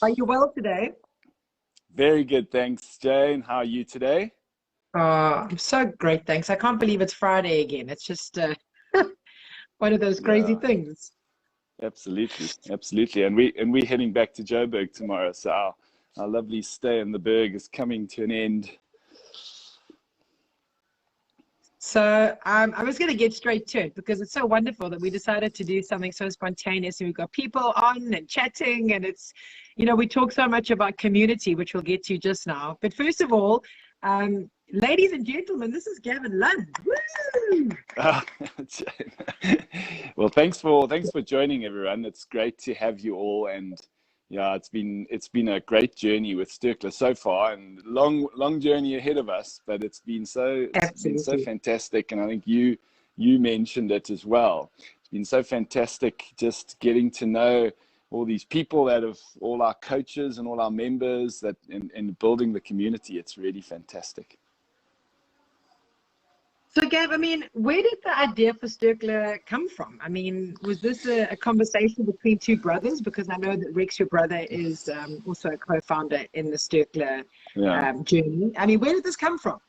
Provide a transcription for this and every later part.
Are you well today? Very good, thanks, Jane. How are you today? I'm so great, thanks. I can't believe it's Friday again. It's just one of those crazy Yeah, things. absolutely, absolutely. And we're heading back to Joburg tomorrow, so our lovely stay in the Berg is coming to an end. So I was going to get straight to it because it's so wonderful that we decided to do something so spontaneous and we've got people on and chatting and we talk so much about community, which we'll get to just now. But first of all, ladies and gentlemen, this is Gavin Lund. Woo! Ah, well, thanks for joining, everyone. It's great to have you all, and yeah, it's been a great journey with Sterkla so far, and long journey ahead of us. But it's been so Absolutely. fantastic, and I think you mentioned it as well. It's been so fantastic just getting to know all these people all our coaches and all our members and building the community. It's really fantastic. So, Gav, where did the idea for Sterkla come from? Was this a conversation between two brothers? Because I know that Rex, your brother, is also a co-founder in the Sterkla Yeah. journey. Where did this come from?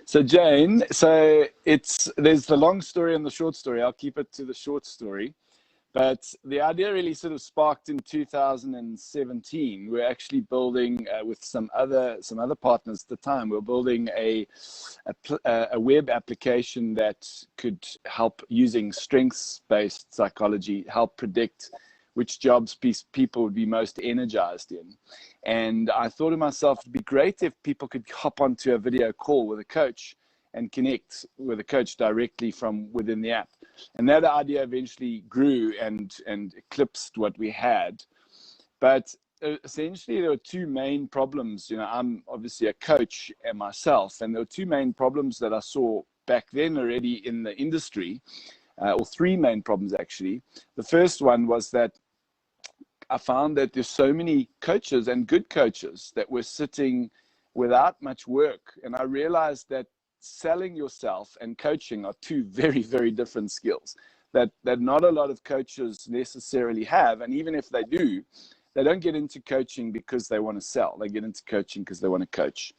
So Jane, there's the long story and the short story. I'll keep it to the short story. But the idea really sort of sparked in 2017. We're actually building with some other partners at the time. We're building a web application that could help, using strengths-based psychology, help predict which jobs people would be most energized in. And I thought to myself, it'd be great if people could hop onto a video call with a coach and connect with a coach directly from within the app. And that idea eventually grew and eclipsed what we had. But essentially, there were two main problems. I'm obviously a coach and myself, and there were two main problems that I saw back then already in the industry, or three main problems actually. The first one was that I found that there's so many coaches and good coaches that were sitting without much work. And I realized that selling yourself and coaching are two very, very different skills that not a lot of coaches necessarily have. And even if they do, they don't get into coaching because they want to sell. They get into coaching because they want to coach.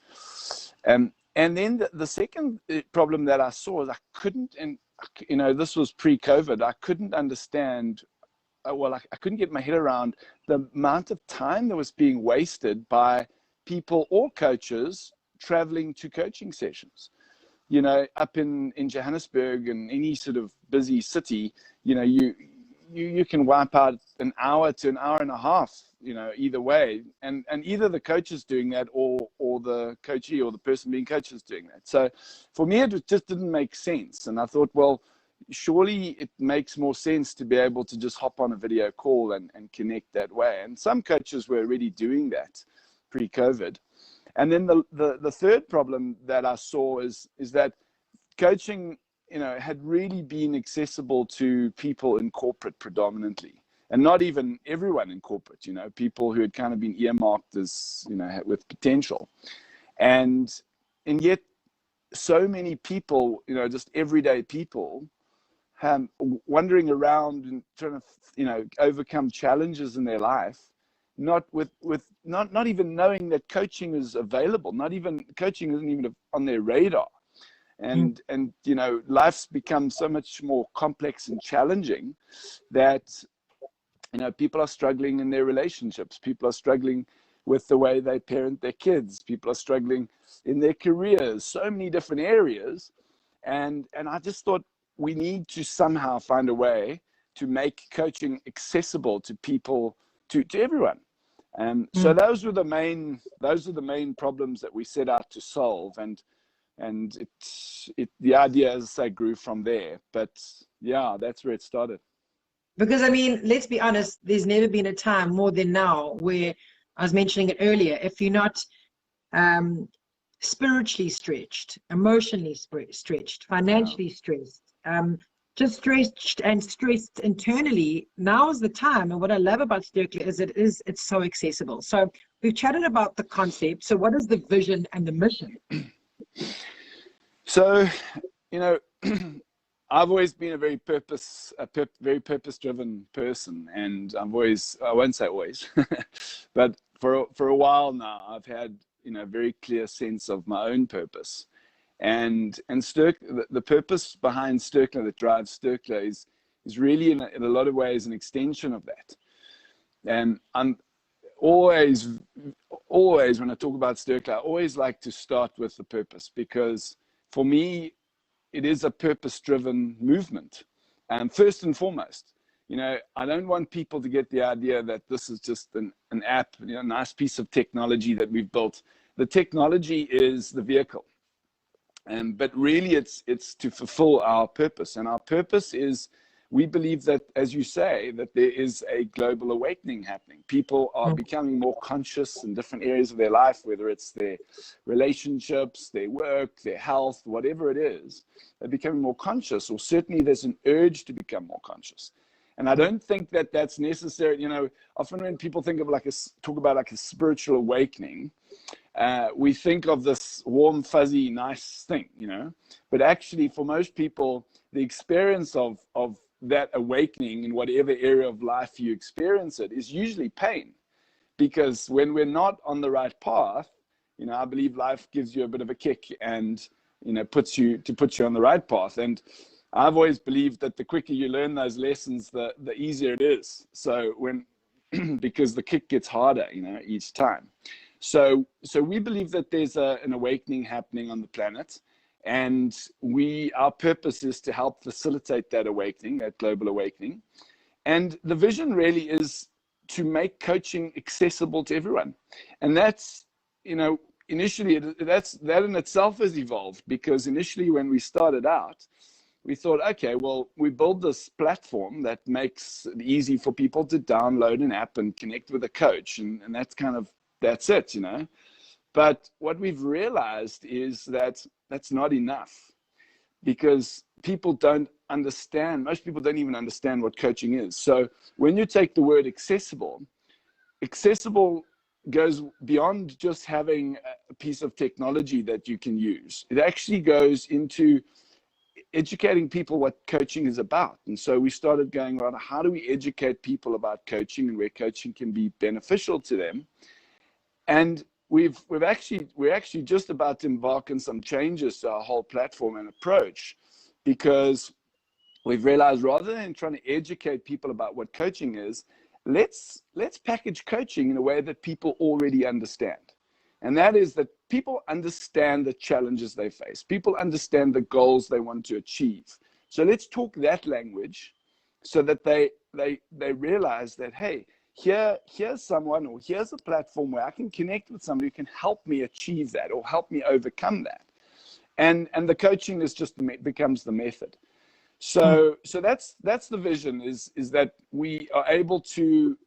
And then the second problem that I saw is I couldn't, and this was pre-COVID, I couldn't understand, I couldn't get my head around the amount of time that was being wasted by people or coaches traveling to coaching sessions. Up in Johannesburg and any sort of busy city, you can wipe out an hour to an hour and a half, either way. And either the coach is doing that or the coachee or the person being coached is doing that. So for me, it just didn't make sense. And I thought, well, surely it makes more sense to be able to just hop on a video call and connect that way. And some coaches were already doing that pre-COVID. And then the third problem that I saw is that coaching, had really been accessible to people in corporate predominantly, and not even everyone in corporate, people who had kind of been earmarked as, with potential. And yet so many people, just everyday people, wandering around and trying to, overcome challenges in their life, not even knowing that coaching is available, coaching isn't even on their radar. And life's become so much more complex and challenging that, people are struggling in their relationships. People are struggling with the way they parent their kids. People are struggling in their careers, so many different areas. And I just thought we need to somehow find a way to make coaching accessible to people, to everyone. So those are the main problems that we set out to solve, and the idea, as I say, grew from there. But yeah, that's where it started. Because let's be honest, there's never been a time more than now where, I was mentioning it earlier, if you're not spiritually stretched, emotionally stretched, Yeah. financially stressed, just stretched and stressed internally, now is the time. And what I love about Sterkla is it's so accessible. So we've chatted about the concept. So what is the vision and the mission? So, I've always been a very very purpose-driven person, and I won't say always, but for a while now, I've had, you know, a very clear sense of my own purpose, and the purpose behind Sterkla, that drives Sterkla, is really in a lot of ways an extension of that. And I'm always when I talk about Sterkla, I always like to start with the purpose, because for me, it is a purpose-driven movement. And first and foremost, you know, I don't want people to get the idea that this is just an app, you know, a nice piece of technology that we've built. The technology is the vehicle. But really it's to fulfill our purpose. And our purpose is, we believe that, as you say, that there is a global awakening happening. People are becoming more conscious in different areas of their life, whether it's their relationships, their work, their health, whatever it is. They're becoming more conscious, or certainly there's an urge to become more conscious. And I don't think that that's necessary. You know, often when people think of talk about like a spiritual awakening, we think of this warm, fuzzy, nice thing, you know. But actually, for most people, the experience of that awakening in whatever area of life you experience it is usually pain, because when we're not on the right path, you know, I believe life gives you a bit of a kick and, you know, puts you on the right path. And I've always believed that the quicker you learn those lessons, the easier it is. So because the kick gets harder, you know, each time. So we believe that there's an awakening happening on the planet. And our purpose is to help facilitate that awakening, that global awakening. And the vision really is to make coaching accessible to everyone. And that's, you know, initially that in itself has evolved, because initially when we started out, we thought, okay, well, we build this platform that makes it easy for people to download an app and connect with a coach. And that's it, you know. But what we've realized is that that's not enough, because people don't understand. Most people don't even understand what coaching is. So when you take the word accessible goes beyond just having a piece of technology that you can use. It actually goes into educating people what coaching is about. And so we started going around, how do we educate people about coaching and where coaching can be beneficial to them? And we're actually just about to embark on some changes to our whole platform and approach, because we've realized, rather than trying to educate people about what coaching is, let's package coaching in a way that people already understand. And that is that people understand the challenges they face. People understand the goals they want to achieve. So let's talk that language, so that they realize that, hey, here's someone, or here's a platform where I can connect with somebody who can help me achieve that, or help me overcome that. And the coaching is becomes the method. So that's the vision, is that we are able to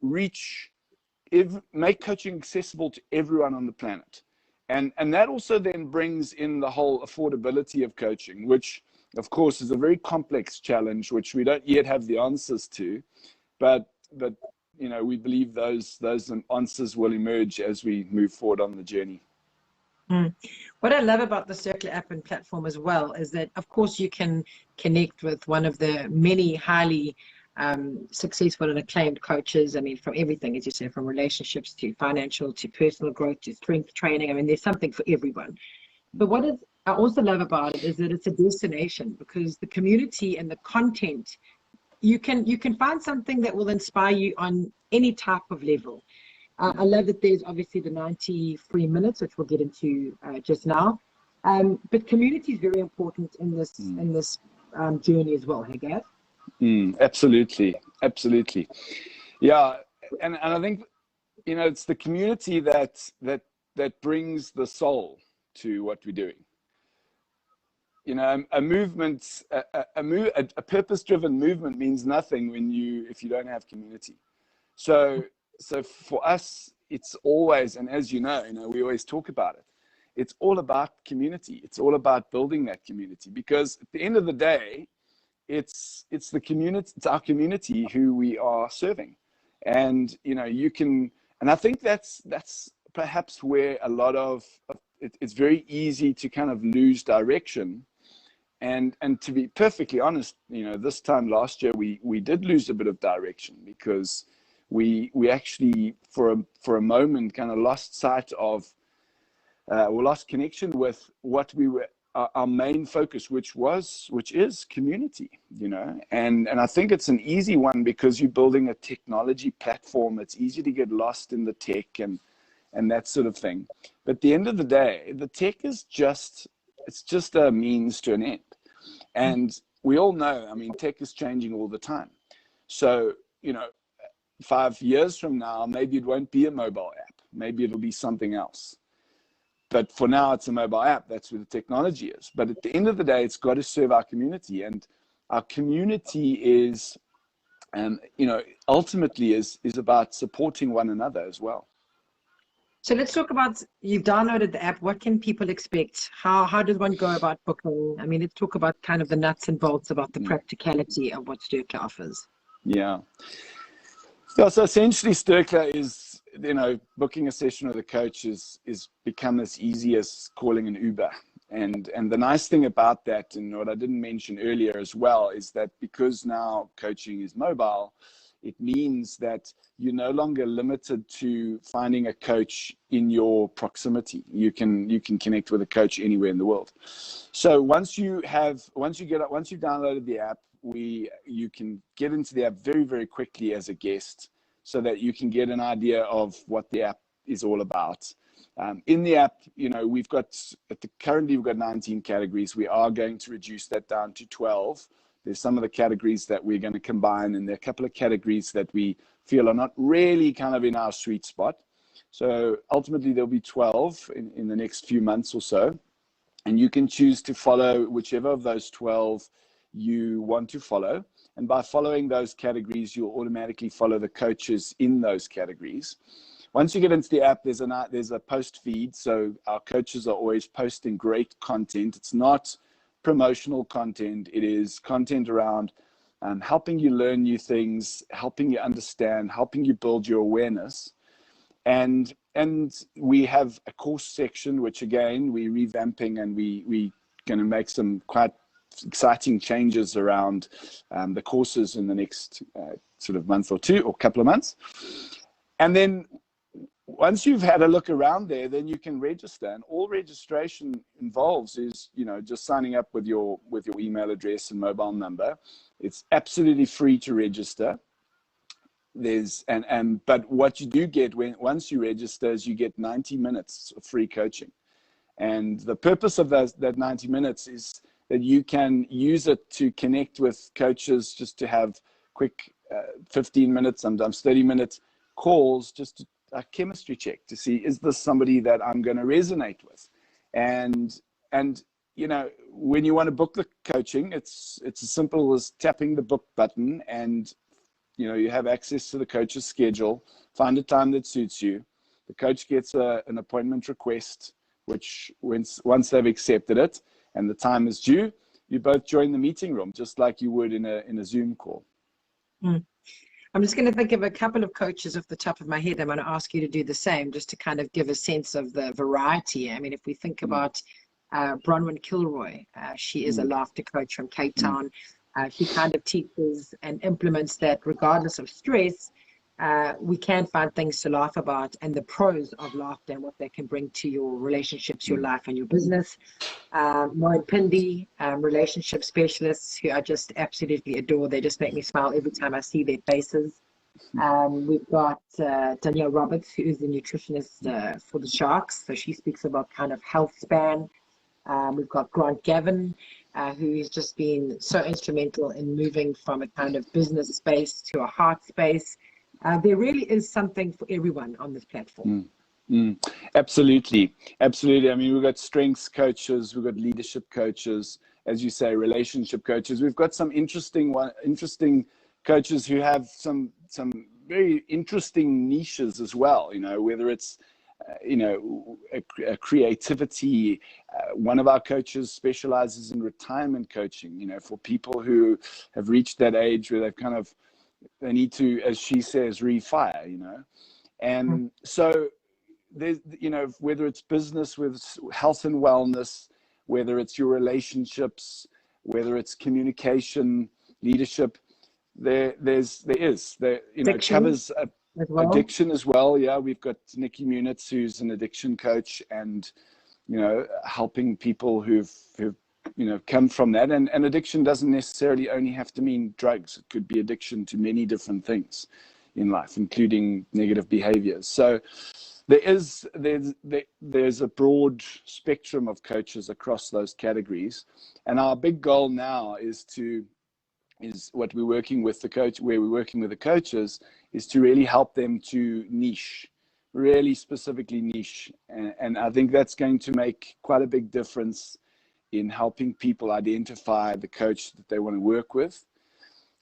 make coaching accessible to everyone on the planet. And that also then brings in the whole affordability of coaching, which of course is a very complex challenge, which we don't yet have the answers to, but you know, we believe those answers will emerge as we move forward on the journey. What I love about the Sterkla app and platform as well is that, of course, you can connect with one of the many highly successful and acclaimed coaches. I mean, from everything, as you say, from relationships to financial to personal growth to strength training. I mean, there's something for everyone. But I also love about it is that it's a destination, because the community and the content, you can find something that will inspire you on any type of level. I love that there's obviously the 90 free minutes, which we'll get into just now. But community is very important in this journey as well, hey, Gav? Absolutely. Yeah, and I think, you know, it's the community that brings the soul to what we're doing. You know, a movement, a purpose-driven movement means nothing if you don't have community. So for us, it's always, and as you know, we always talk about it. It's all about community. It's all about building that community, because at the end of the day, it's the community, it's our community who we are serving. And, you know, and I think that's perhaps where a lot of it's very easy to kind of lose direction And to be perfectly honest, this time last year we did lose a bit of direction, because we actually for a moment kind of lost sight of, we lost connection with what we were, our main focus, which is community, and I think it's an easy one, because you're building a technology platform. It's easy to get lost in the tech and that sort of thing. But at the end of the day, the tech is just a means to an end. And we all know, tech is changing all the time. So, 5 years from now, maybe it won't be a mobile app. Maybe it'll be something else. But for now, it's a mobile app. That's where the technology is. But at the end of the day, it's got to serve our community. And our community is, ultimately is about supporting one another as well. So let's talk about, you've downloaded the app. What can people expect? How does one go about booking? Let's talk about kind of the nuts and bolts, about the practicality of what Sterkla offers. Yeah. So essentially, Sterkla is, booking a session with a coach is become as easy as calling an Uber. And the nice thing about that, and what I didn't mention earlier as well, is that because now coaching is mobile, it means that you're no longer limited to finding a coach in your proximity. You can connect with a coach anywhere in the world. So once you've downloaded the app, you can get into the app very, very quickly as a guest, so that you can get an idea of what the app is all about. In the app, currently we've got 19 categories. We are going to reduce that down to 12. There's some of the categories that we're going to combine, and there are a couple of categories that we feel are not really kind of in our sweet spot. So ultimately there'll be 12 in the next few months or so. And you can choose to follow whichever of those 12 you want to follow. And by following those categories, you'll automatically follow the coaches in those categories. Once you get into the app, there's a post feed. So our coaches are always posting great content. It's not promotional content. It is content around helping you learn new things, helping you understand, helping you build your awareness. And we have a course section, which again, we're revamping, and we going to make some quite exciting changes around the courses in the next sort of month or two, or couple of months. And then once you've had a look around there, then you can register, and all registration involves is, just signing up with your email address and mobile number. It's absolutely free to register. But what you do get once you register is you get 90 minutes of free coaching. And the purpose of that 90 minutes is that you can use it to connect with coaches, just to have quick 15 minutes, sometimes 30 minutes calls, just a chemistry check to see, is this somebody that I'm going to resonate with? And when you want to book the coaching, it's as simple as tapping the book button, and you have access to the coach's schedule. Find a time that suits you. The coach gets an appointment request, which once they've accepted it and the time is due, you both join the meeting room, just like you would in a Zoom call. I'm just going to think of a couple of coaches off the top of my head. I'm going to ask you to do the same, just to kind of give a sense of the variety. If we think about Bronwyn Kilroy, she is a laughter coach from Cape Town. She kind of teaches and implements that regardless of stress, we can find things to laugh about, and the pros of laughter and what they can bring to your relationships, your life, and your business. Moen Pindi, relationship specialists, who I just absolutely adore. They just make me smile every time I see their faces. We've got Danielle Roberts, who is a nutritionist for the Sharks. So she speaks about kind of health span. We've got Gavin, who has just been so instrumental in moving from a kind of business space to a heart space. There really is something for everyone on this platform. Absolutely. We've got strengths coaches, we've got leadership coaches, as you say, relationship coaches. We've got some interesting coaches who have some very interesting niches as well. Whether it's a creativity. One of our coaches specializes in retirement coaching. For people who have reached that age where they need to, as she says, refire. And so there's, whether it's business with health and wellness, whether it's your relationships, whether it's communication, leadership. There you know, Addiction covers as well. addiction as well. Yeah, we've got Nikki Munitz, who's an addiction coach, and you know, helping people who've you know, come from that. And addiction doesn't necessarily only have to mean drugs. It could be addiction to many different things in life, including negative behaviors. So there's a broad spectrum of coaches across those categories. And our big goal now is what we're working with the coach, where we're working with the coaches, is to really help them to niche, really specifically niche. And I think that's going to make quite a big difference in helping people identify the coach that they want to work with.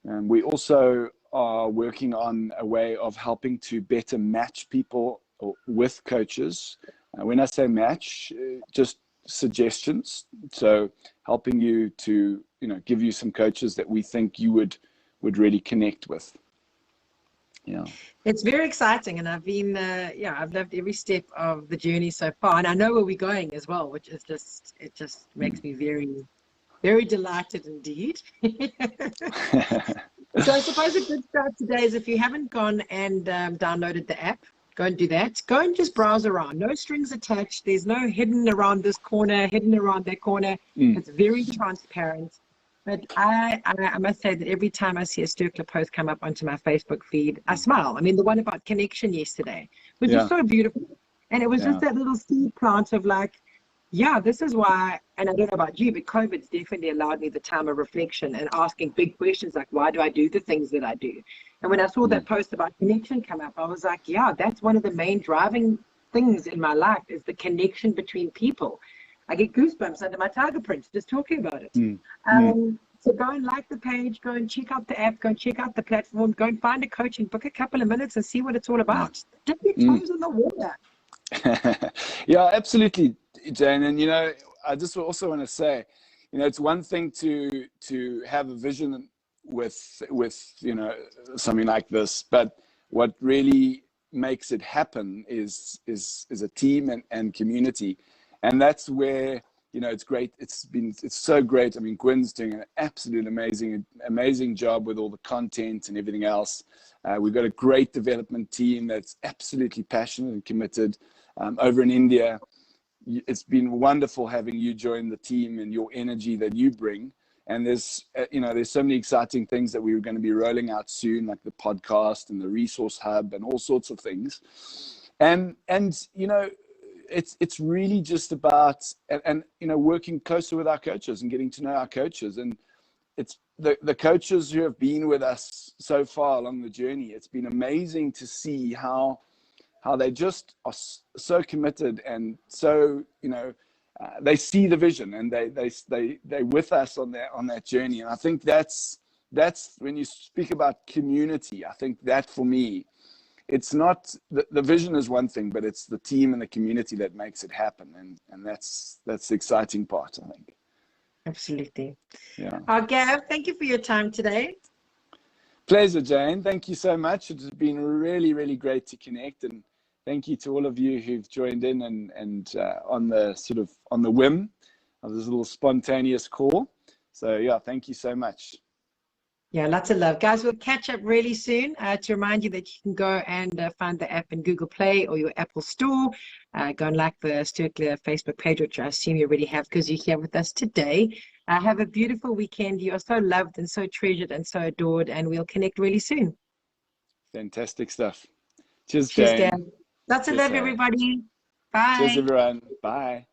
And we also are working on a way of helping to better match people with coaches. When I say match, just suggestions. So helping you to, you know, give you some coaches that we think you would really connect with. Yeah, it's very exciting, and I've been I've loved every step of the journey so far, and I know where we're going as well, which is just makes me very, very delighted indeed. So I suppose a good start today is, if you haven't gone and downloaded the app, go and do that. Go and just browse around. No strings attached. There's no hidden around this corner, hidden around that corner. It's very transparent. But I must say that every time I see a Sterkla post come up onto my Facebook feed, I smile. I mean, the one about connection yesterday, which was so beautiful. And it was just that little seed plant of like, yeah, this is why, and I don't know about you, but COVID's definitely allowed me the time of reflection and asking big questions like, why do I do the things that I do? And when I saw that post about connection come up, I was like, yeah, that's one of the main driving things in my life, is the connection between people. I get goosebumps under my tiger print just talking about it. So go and like the page, go and check out the app, go and check out the platform, go and find a coach and book a couple of minutes and see what it's all about. Dip your toes in the water. Yeah, absolutely, Jane. And, you know, I just also want to say, you know, it's one thing to have a vision with, you know, something like this, but what really makes it happen is a team and community. And that's where, you know, it's great. It's so great. I mean, Gwen's doing an absolute amazing job with all the content and everything else. We've got a great development team that's absolutely passionate and committed. Over in India, it's been wonderful having you join the team and your energy that you bring. And there's, you know, there's so many exciting things that we're going to be rolling out soon, like the podcast and the resource hub and all sorts of things. And you know, it's really just about, and you know, working closer with our coaches and getting to know our coaches. And it's the coaches who have been with us so far along the journey. It's been amazing to see how they just are so committed and so, you know, they see the vision and they're with us on that journey. And I think that's when you speak about community, I think that for me, it's not the vision is one thing, but it's the team and the community that makes it happen. And that's the exciting part, I think. Absolutely. Yeah. Gav, thank you for your time today. Pleasure, Jane. Thank you so much. It's been really, really great to connect, and thank you to all of you who've joined in and on the whim of this little spontaneous call. So yeah, thank you so much. Yeah, lots of love. Guys, we'll catch up really soon. To remind you that you can go and find the app in Google Play or your Apple Store. Go and like the Sterkla Facebook page, which I assume you already have because you're here with us today. Have a beautiful weekend. You are so loved and so treasured and so adored, and we'll connect really soon. Fantastic stuff. Cheers, Cheers, Jane. Dan. Lots of love, everybody. Bye. Cheers, everyone. Bye.